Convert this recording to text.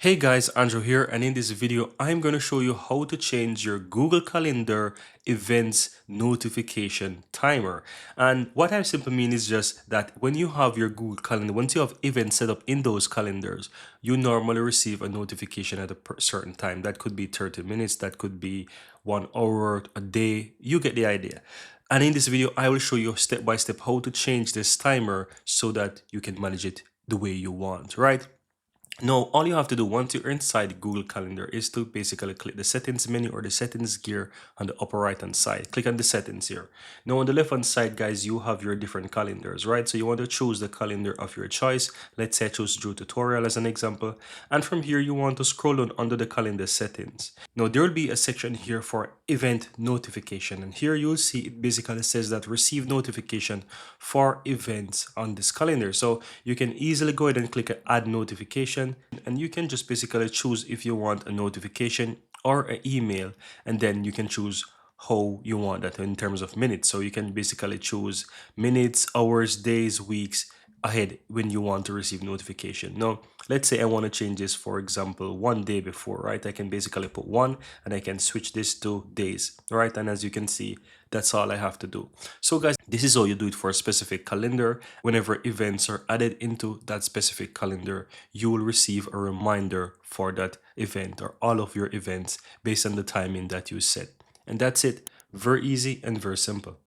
Hey guys, Andrew here, and in this video I'm going to show you how to change your Google Calendar events notification timer. And what I simply mean is just that when you have your Google Calendar, once you have events set up in those calendars, you normally receive a notification at a certain time. That could be 30 minutes, that could be 1 hour, a day. You get the idea. And in this video, I will show you step by step how to change this timer so that you can manage it the way you want, right? Now, all you have to do once you're inside Google Calendar is to basically click the settings menu or the settings gear on the upper right hand side. Click on the settings here. Now, on the left hand side, guys, you have your different calendars, right? So you want to choose the calendar of your choice. Let's say I choose Drew Tutorial as an example. And from here, you want to scroll down under the calendar settings. Now, there will be a section here for event notification. And here you'll see it basically says that receive notification for events on this calendar. So you can easily go ahead and click add notification, and you can just basically choose if you want a notification or an email, and then you can choose how you want that in terms of minutes. So you can basically choose minutes, hours, days, weeks ahead when you want to receive notification. Now, let's say I want to change this, for example, 1 day before, right? I can basically put one and I can switch this to days, right? And as you can see, that's all I have to do. So guys, this is how you do it for a specific calendar. Whenever events are added into that specific calendar, you will receive a reminder for that event or all of your events based on the timing that you set. And that's it. Very easy and very simple.